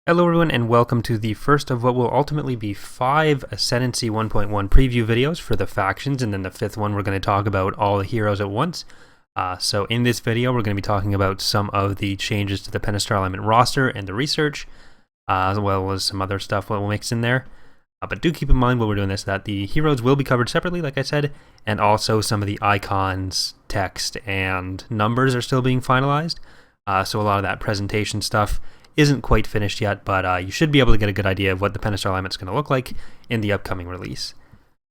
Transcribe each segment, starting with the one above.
Hello everyone and welcome to the first of what will ultimately be 5 Ascendancy 1.1 preview videos for the factions, and then the 5th one we're going to talk about all the heroes at once. So in this video we're going to be talking about some of the changes to the Pentastar alignment roster and the research, as well as some other stuff we'll mix in there. But do keep in mind while we're doing this that the heroes will be covered separately, like I said, and also some of the icons, text, and numbers are still being finalized. So a lot of that presentation stuff isn't quite finished yet, but you should be able to get a good idea of what the Pentastar alignment is going to look like in the upcoming release.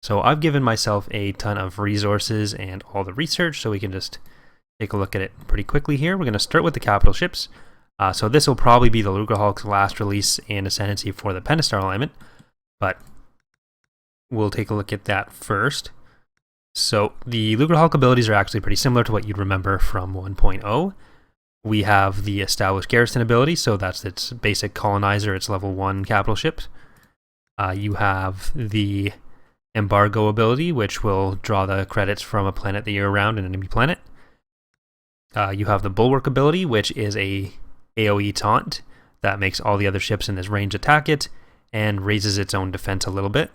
So I've given myself a ton of resources and all the research, so we can just take a look at it pretty quickly here. We're going to start with the capital ships. So this will probably be the Lucrehulk's last release in Ascendancy for the Pentastar alignment, but we'll take a look at that first. So the Lucrehulk abilities are actually pretty similar to what you'd remember from 1.0. We have the established garrison ability, so that's its basic colonizer, its level 1 capital ship. You have the embargo ability, which will draw the credits from a planet that you're around, an enemy planet. You have the bulwark ability, which is a AoE taunt that makes all the other ships in this range attack it and raises its own defense a little bit.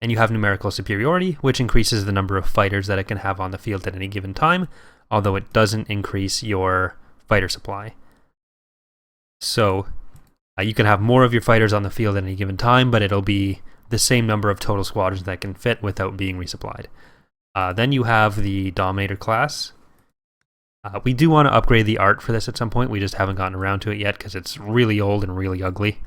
And you have numerical superiority, which increases the number of fighters that it can have on the field at any given time, although it doesn't increase your fighter supply. So you can have more of your fighters on the field at any given time, but it'll be the same number of total squadrons that can fit without being resupplied. Then you have the Dominator class. We do want to upgrade the art for this at some point. We just haven't gotten around to it yet because it's really old and really ugly.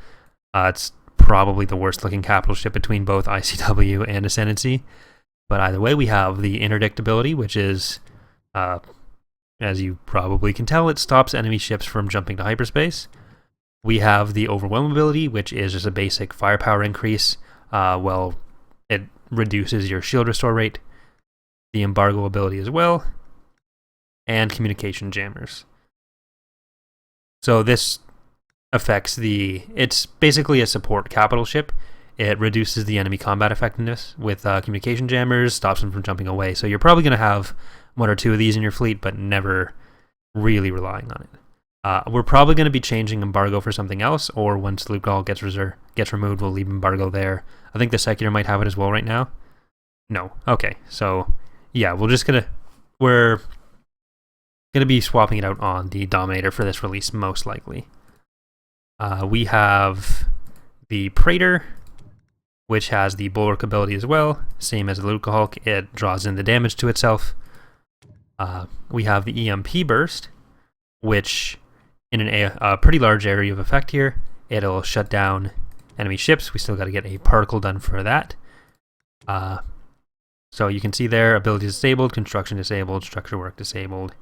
It's probably the worst looking capital ship between both ICW and Ascendancy. But either way, we have the Interdict ability, which is as you probably can tell, it stops enemy ships from jumping to hyperspace. We have the Overwhelm ability, which is just a basic firepower increase. It reduces your shield restore rate. The Embargo ability as well. And Communication Jammers. So this affects it's basically a support capital ship. It reduces the enemy combat effectiveness with Communication Jammers, stops them from jumping away. So you're probably going to have 1 or 2 of these in your fleet, but never really relying on it. We're probably going to be changing Embargo for something else, or once Lucrehulk gets removed, we'll leave Embargo there. I think the Secular might have it as well right now. No. Okay. So yeah, we're gonna be swapping it out on the Dominator for this release, most likely. We have the Praetor, which has the Bulwark ability as well, same as the Lucrehulk. It draws in the damage to itself. We have the EMP Burst, which in a pretty large area of effect here, it'll shut down enemy ships. We still got to get a particle done for that. So you can see there, ability disabled, construction disabled, structure work disabled,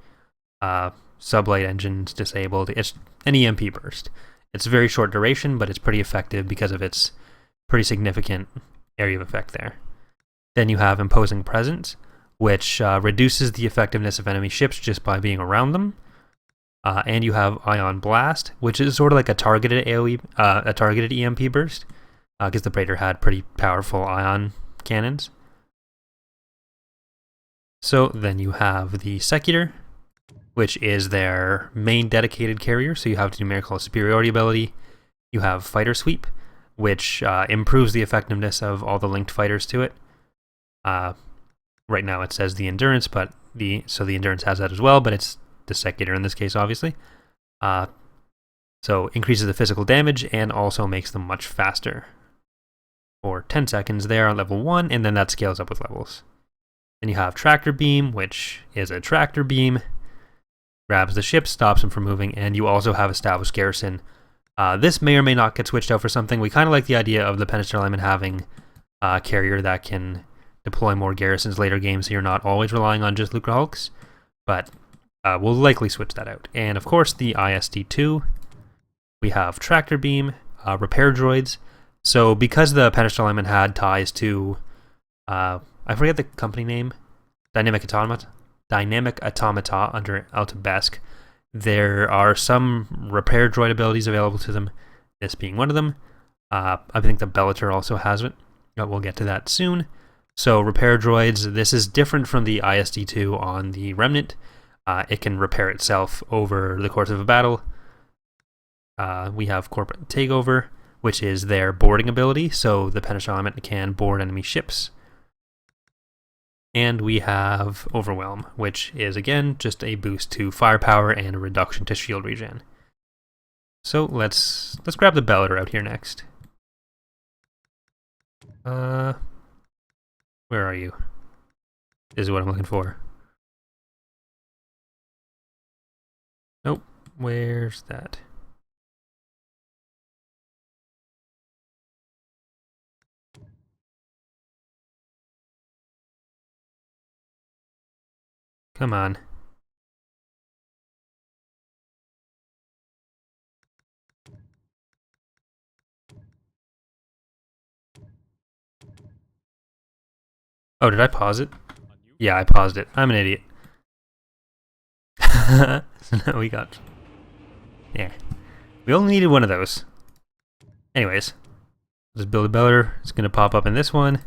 sublight engines disabled. It's an EMP Burst. It's very short duration, but it's pretty effective because of its pretty significant area of effect there. Then you have Imposing Presence, which reduces the effectiveness of enemy ships just by being around them. And you have Ion Blast, which is sort of like a targeted AoE, a targeted EMP burst, because the Praetor had pretty powerful ion cannons. So then you have the Secular, which is their main dedicated carrier. So you have the numerical superiority ability. You have Fighter Sweep, which improves the effectiveness of all the linked fighters to it. Right now it says the Endurance, but the Endurance has that as well, but it's the Secular in this case, obviously. So increases the physical damage and also makes them much faster. For 10 seconds there on level 1, and then that scales up with levels. Then you have Tractor Beam, which is a tractor beam. Grabs the ship, stops them from moving, and you also have Established Garrison. This may or may not get switched out for something. We kind of like the idea of the Pentastar alignment having a carrier that can deploy more garrisons later games, so you're not always relying on just Lucrehulks, but we'll likely switch that out. And of course, the ISD-2. We have Tractor Beam, Repair Droids. So because the Pentastar alignment had ties to, I forget the company name, Dynamic Automata under Altabesk, there are some repair droid abilities available to them, this being one of them. I think the Bellator also has it, but we'll get to that soon. So repair droids, this is different from the ISD-2 on the Remnant. It can repair itself over the course of a battle. We have Corporate Takeover, which is their boarding ability, so the Pentastar element can board enemy ships. And we have Overwhelm, which is again just a boost to firepower and a reduction to shield regen. So let's grab the Bellator out here next. Where are you? This is what I'm looking for. Nope, where's that? Come on. Oh, did I pause it? Yeah, I paused it. I'm an idiot. So now we got... Yeah. We only needed one of those. Anyways. Let's build a Bellator. It's going to pop up in this one.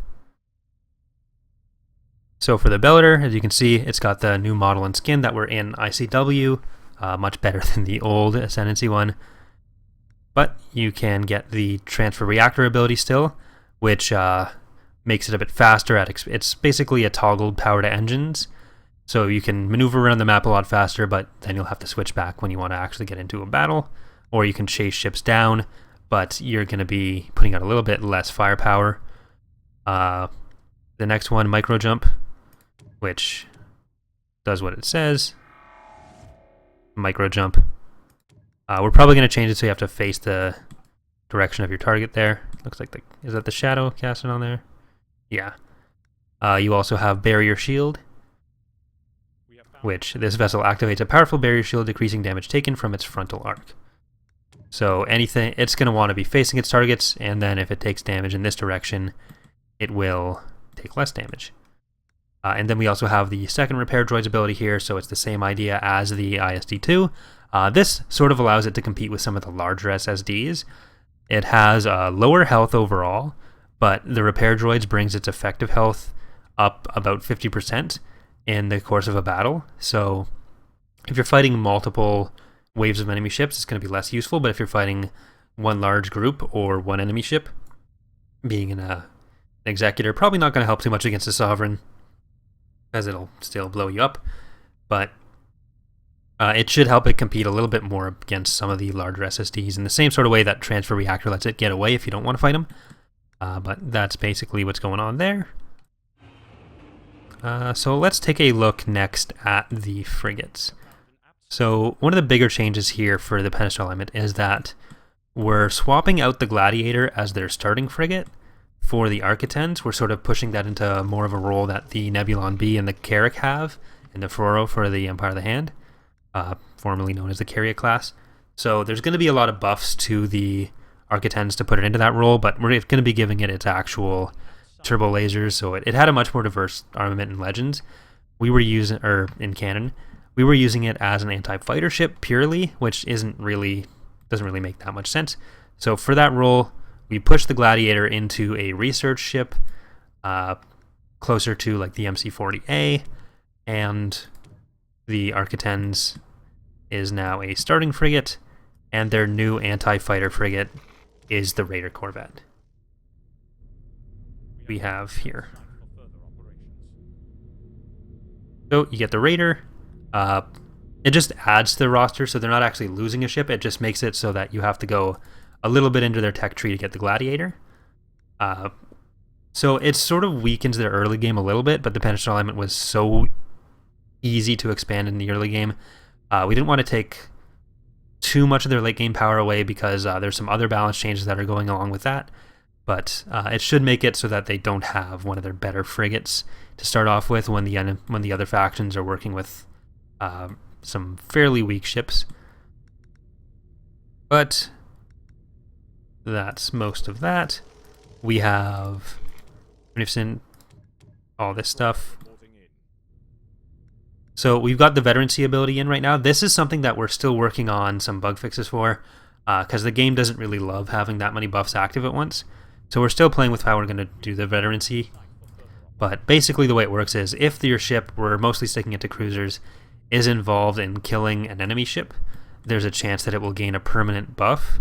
So for the Bellator, as you can see, it's got the new model and skin that were in ICW. Much better than the old Ascendancy one. But you can get the transfer reactor ability still, which makes it a bit faster. It's basically a toggled power to engines. So you can maneuver around the map a lot faster, but then you'll have to switch back when you want to actually get into a battle. Or you can chase ships down, but you're going to be putting out a little bit less firepower. The next one, Micro Jump, which does what it says. Micro Jump. We're probably going to change it so you have to face the direction of your target there. Looks like is that the shadow casting on there? Yeah. You also have Barrier Shield, which this vessel activates a powerful barrier shield, decreasing damage taken from its frontal arc. So anything, it's going to want to be facing its targets, and then if it takes damage in this direction, it will take less damage. And then we also have the second Repair Droid's ability here, so it's the same idea as the ISD-2. This sort of allows it to compete with some of the larger SSDs. It has lower health overall, but the Repair Droids brings its effective health up about 50% in the course of a battle. So if you're fighting multiple waves of enemy ships, it's going to be less useful, but if you're fighting one large group or one enemy ship, being an Executor, probably not going to help too much against the Sovereign, as it'll still blow you up, but it should help it compete a little bit more against some of the larger SSDs in the same sort of way that Transfer Reactor lets it get away if you don't want to fight them. But that's basically what's going on there. So let's take a look next at the frigates. So one of the bigger changes here for the Pentastar element is that we're swapping out the Gladiator as their starting frigate for the Architens. We're sort of pushing that into more of a role that the Nebulon B and the Carrack have, and the Ferraro for the Empire of the Hand, formerly known as the Carrier class. So there's going to be a lot of buffs to the Architens to put it into that role, but we're going to be giving it its actual turbo lasers, so it had a much more diverse armament in Legends. We were using, or in canon, we were using it as an anti-fighter ship purely, which doesn't really make that much sense. So for that role, we pushed the Gladiator into a research ship, closer to like the MC-40A, and the Architens is now a starting frigate, and their new anti-fighter frigate is the Raider Corvette. We have here. So you get the Raider. It just adds to the roster, so they're not actually losing a ship. It just makes it so that you have to go a little bit into their tech tree to get the Gladiator. So it sort of weakens their early game a little bit, but the Pentastar element was so easy to expand in the early game. We didn't want to take too much of their late game power away because there's some other balance changes that are going along with that. But it should make it so that they don't have one of their better frigates to start off with when the other factions are working with some fairly weak ships. But that's most of that. We have Magnificent, all this stuff. So we've got the Veterancy ability in right now. This is something that we're still working on some bug fixes for, because the game doesn't really love having that many buffs active at once. So we're still playing with how we're going to do the Veterancy. But basically the way it works is, if your ship, we're mostly sticking it to cruisers, is involved in killing an enemy ship, there's a chance that it will gain a permanent buff.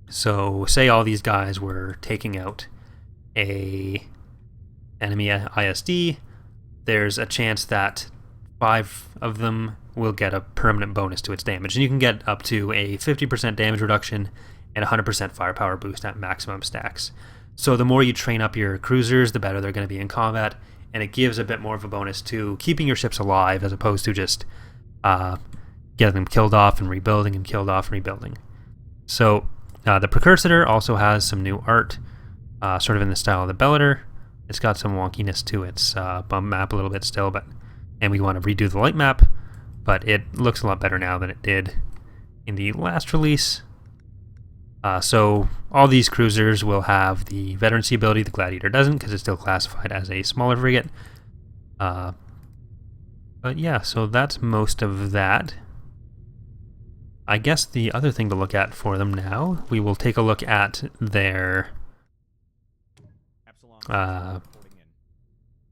So say all these guys were taking out a enemy ISD, there's a chance that 5 of them will get a permanent bonus to its damage, and you can get up to a 50% damage reduction and 100% firepower boost at maximum stacks. So the more you train up your cruisers, the better they're going to be in combat, and it gives a bit more of a bonus to keeping your ships alive as opposed to just getting them killed off and rebuilding and killed off and rebuilding. So the Precursor also has some new art, sort of in the style of the Bellator. It's got some wonkiness to its bump map a little bit still, and we want to redo the light map, but it looks a lot better now than it did in the last release. So all these cruisers will have the Veterancy ability. The Gladiator doesn't because it's still classified as a smaller frigate. But yeah, so that's most of that. I guess the other thing to look at for them now, we will take a look at their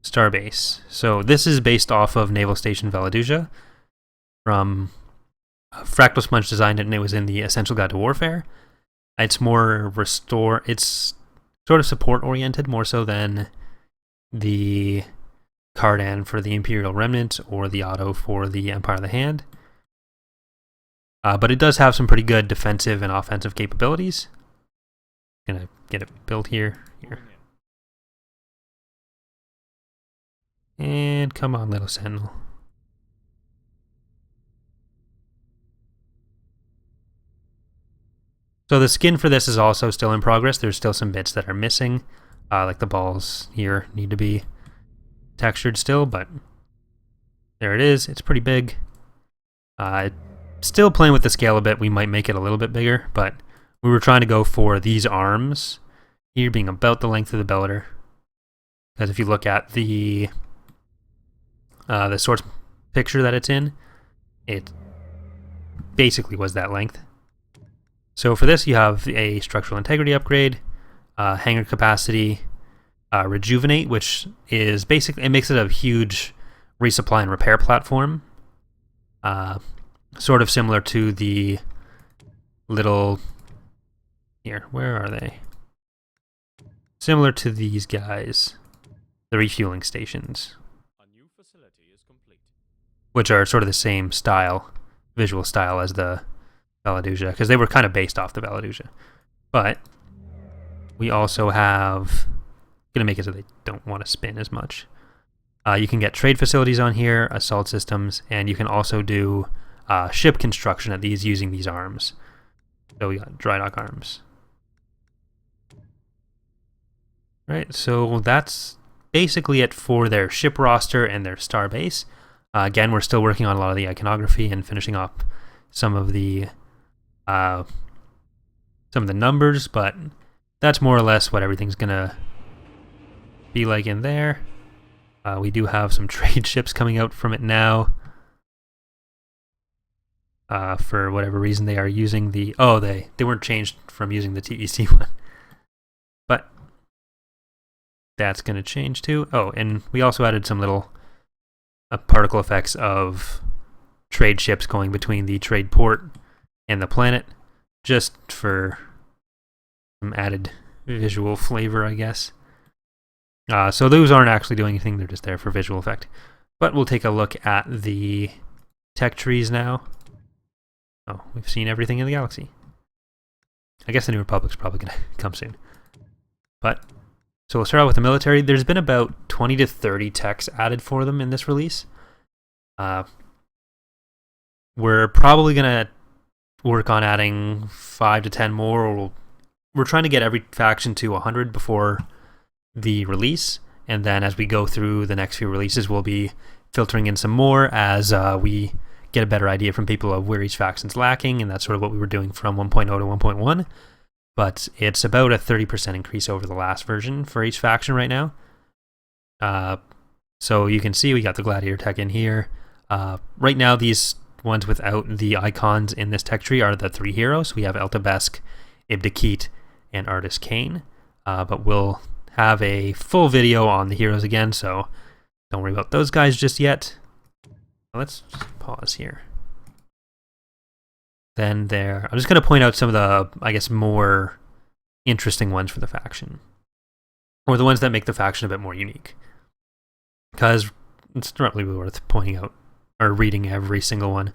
Starbase. So this is based off of Naval Station Valaduja from Fractal Sponge designed it, and it was in the Essential Guide to Warfare. It's more it's sort of support oriented more so than the Cardan for the Imperial Remnant or the Otto for the Empire of the Hand. But it does have some pretty good defensive and offensive capabilities. Gonna get it built here. And come on, little Sentinel. So the skin for this is also still in progress. There's still some bits that are missing, like the balls here need to be textured still, but there it is. It's pretty big. Still playing with the scale a bit. We might make it a little bit bigger, but we were trying to go for these arms here being about the length of the Bellator. Because if you look at the source picture that it's in, it basically was that length. So for this, you have a structural integrity upgrade, hangar capacity, rejuvenate, which is basically, it makes it a huge resupply and repair platform. Sort of similar to the little, here, where are they? Similar to these guys, the refueling stations, which are sort of the same style, visual style as the Valaduja, because they were kind of based off the Valaduja. But we also have, gonna make it so they don't want to spin as much. You can get trade facilities on here, assault systems, and you can also do ship construction at these using these arms. So we got dry dock arms. Right, so that's basically it for their ship roster and their Starbase. Again, we're still working on a lot of the iconography and finishing up some of the numbers, but that's more or less what everything's gonna be like in there. We do have some trade ships coming out from it now. For whatever reason, they are using the... Oh, they weren't changed from using the TEC one. But that's going to change too. Oh, and we also added some little particle effects of trade ships going between the trade port and the planet, just for some added visual flavor, I guess. So those aren't actually doing anything, they're just there for visual effect. But we'll take a look at the tech trees now. Oh, we've seen everything in the galaxy. I guess the New Republic's probably going to come soon. But, so we'll start out with the military. There's been about 20 to 30 techs added for them in this release. We're probably going to work on adding 5 to 10 more, or we're trying to get every faction to 100 before the release, and then as we go through the next few releases, we'll be filtering in some more as we get a better idea from people of where each faction's lacking, and that's sort of what we were doing from 1.0 to 1.1. But it's about a 30% increase over the last version for each faction right now. So you can see we got the Gladiator tech in here. Right now, these ones without the icons in this tech tree are the 3 heroes. We have Eltabesk, Ibdakit, and Artis Kane. But we'll have a full video on the heroes again, so don't worry about those guys just yet. Let's just pause here. then there. I'm just going to point out some of the, I guess, more interesting ones for the faction, or the ones that make the faction a bit more unique, because it's not really worth pointing out or reading every single one.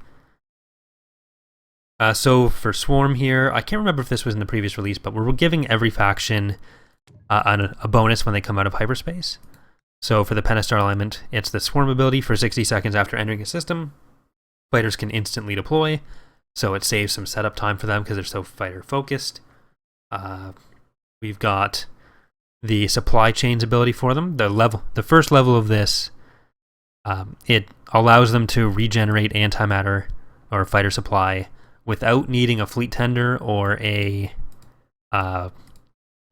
So for Swarm here, I can't remember if this was in the previous release, but we're giving every faction a bonus when they come out of hyperspace. So for the Pentastar alignment, it's the Swarm ability for 60 seconds after entering a system. Fighters can instantly deploy, so it saves some setup time for them because they're so fighter focused. We've got the supply chains ability for them. The first level of this, it allows them to regenerate antimatter or fighter supply without needing a fleet tender or a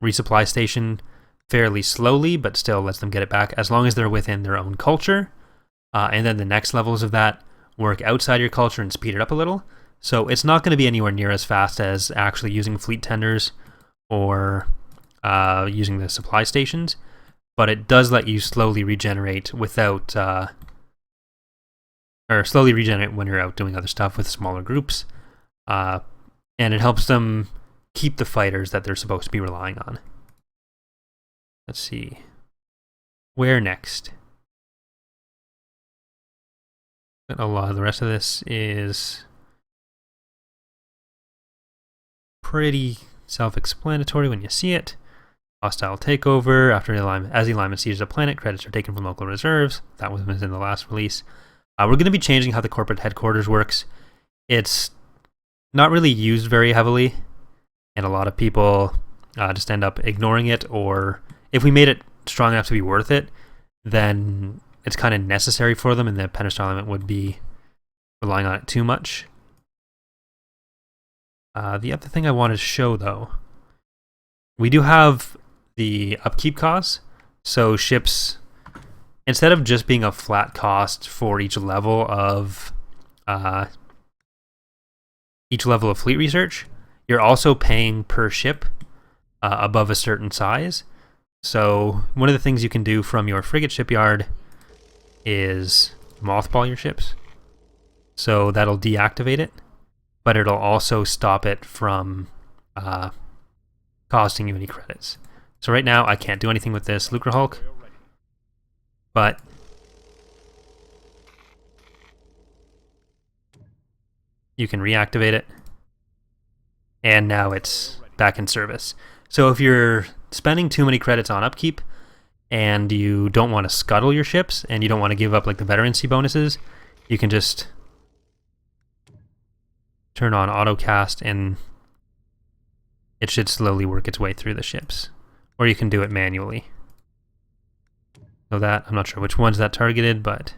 resupply station, fairly slowly, but still lets them get it back as long as they're within their own culture. And then the next levels of that work outside your culture and speed it up a little. So it's not going to be anywhere near as fast as actually using fleet tenders or using the supply stations, but it does let you slowly regenerate without, or slowly regenerate when you're out doing other stuff with smaller groups. And it helps them keep the fighters that they're supposed to be relying on. Let's see. Where next? A lot of the rest of this is pretty self-explanatory when you see it. Hostile takeover. As the alignment sieges a planet, credits are taken from local reserves. That was in the last release. We're going to be changing how the corporate headquarters works. It's not really used very heavily, and a lot of people just end up ignoring it, or if we made it strong enough to be worth it, then it's kind of necessary for them, and the Pentastar alignment would be relying on it too much. The other thing I wanted to show, though, we do have the upkeep costs. So ships, instead of just being a flat cost for each level of fleet research, you're also paying per ship above a certain size. So one of the things you can do from your frigate shipyard is mothball your ships. So that'll deactivate it, but it'll also stop it from costing you any credits. So right now I can't do anything with this Lucre Hulk, but you can reactivate it, and now it's back in service. So if you're spending too many credits on upkeep and you don't want to scuttle your ships and you don't want to give up like the Veterancy bonuses, you can just turn on autocast and it should slowly work its way through the ships. Or you can do it manually. So that, I'm not sure which ones that targeted, but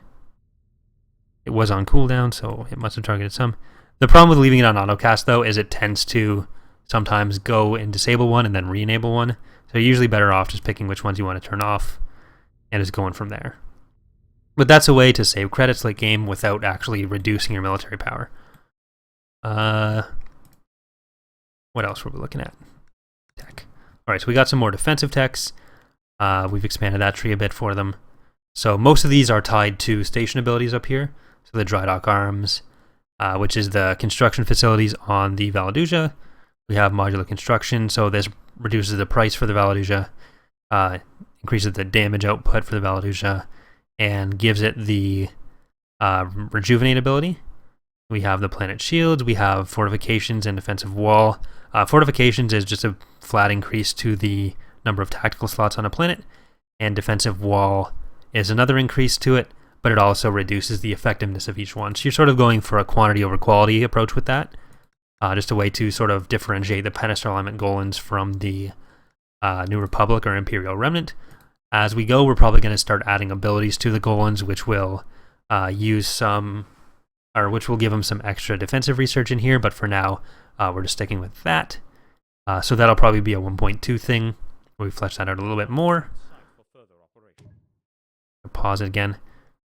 it was on cooldown, so it must have targeted some. The problem with leaving it on autocast, though, is it tends to sometimes go and disable one and then re-enable one. So you're usually better off just picking which ones you want to turn off and just going from there. But that's a way to save credits late game without actually reducing your military power. What else were we looking at? Tech. Alright, so we got some more defensive techs. We've expanded that tree a bit for them. So most of these are tied to station abilities up here. So the dry dock arms, which is the construction facilities on the Valaduja. We have modular construction, so this reduces the price for the Valaduja, increases the damage output for the Valaduja, and gives it the rejuvenate ability. We have the planet shields, we have fortifications and defensive wall. Fortifications is just a flat increase to the number of tactical slots on a planet, and defensive wall is another increase to it, but it also reduces the effectiveness of each one. So you're sort of going for a quantity over quality approach with that. Just a way to sort of differentiate the Pentastar alignment Golans from the New Republic or Imperial Remnant. As we go, we're probably going to start adding abilities to the Golans, which will which will give them some extra defensive research in here, but for now, we're just sticking with that. So that'll probably be a 1.2 thing, where we flesh that out a little bit more. Pause it again.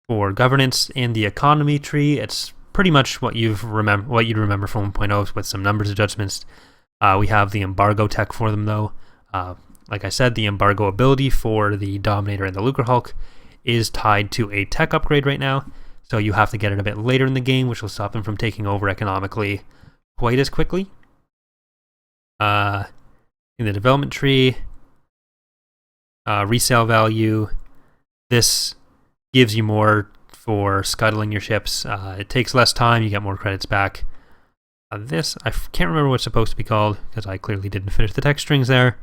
For governance in the economy tree, it's pretty much what you'd remember from 1.0 with some numbers adjustments. We have the embargo tech for them, though. Like I said, the embargo ability for the Dominator and the Lucre Hulk is tied to a tech upgrade right now, so you have to get it a bit later in the game, which will stop them from taking over economically quite as quickly. In the development tree, resale value, this gives you more for scuttling your ships. It takes less time, you get more credits back. This, I can't remember what it's supposed to be called, because I clearly didn't finish the text strings there.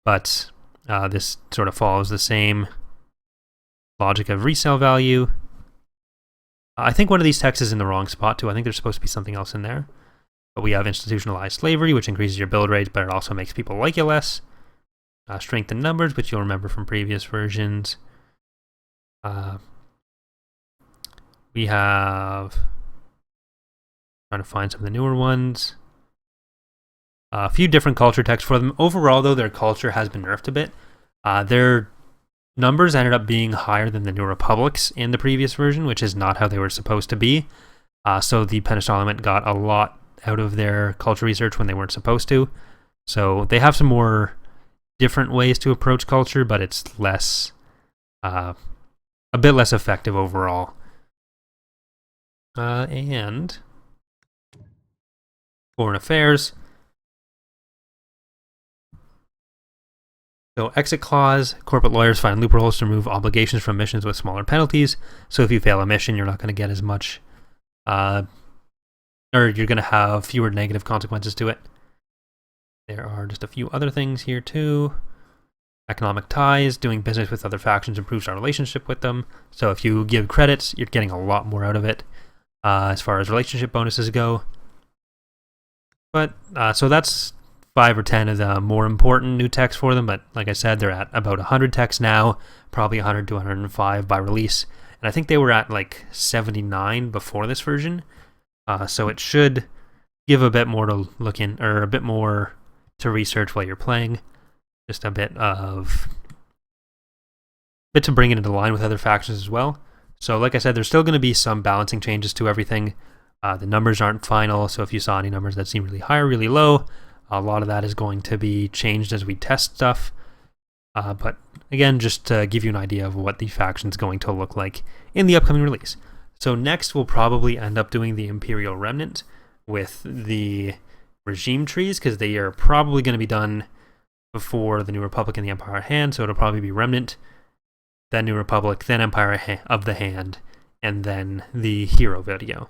But this sort of follows the same logic of resale value. I think one of these texts is in the wrong spot too. I think there's supposed to be something else in there. But we have institutionalized slavery, which increases your build rate, but it also makes people like you less. Strength in numbers, which you'll remember from previous versions. We have... trying to find some of the newer ones. A few different culture texts for them. Overall, though, their culture has been nerfed a bit. Their numbers ended up being higher than the New Republic's in the previous version, which is not how they were supposed to be. So the Pentastar element got a lot out of their culture research when they weren't supposed to. So they have some more different ways to approach culture, but it's less, a bit less effective overall. And foreign affairs. So exit clause, corporate lawyers find loopholes to remove obligations from missions with smaller penalties. So if you fail a mission, you're not going to get as much, or you're going to have fewer negative consequences to it. There are just a few other things here too. Economic ties, doing business with other factions improves our relationship with them. So if you give credits, you're getting a lot more out of it as far as relationship bonuses go. But so that's 5 or 10 of the more important new texts for them, but like I said, they're at about 100 texts now, probably 100 to 105 by release, and I think they were at like 79 before this version, so it should give a bit more to look in, or a bit more to research while you're playing, just a bit to bring it into line with other factions as well. So like I said, there's still going to be some balancing changes to everything. The numbers aren't final, so if you saw any numbers that seem really high or really low, a lot of that is going to be changed as we test stuff. But again, just to give you an idea of what the faction's going to look like in the upcoming release. So next, we'll probably end up doing the Imperial Remnant with the regime trees, because they are probably going to be done before the New Republic and the Empire Hand, so it'll probably be Remnant, then New Republic, then Empire of the Hand, and then the Hero video.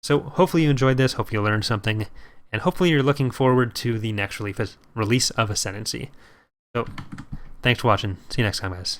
So hopefully you enjoyed this, hopefully you learned something, and hopefully you're looking forward to the next release of Ascendancy. So, thanks for watching. See you next time, guys.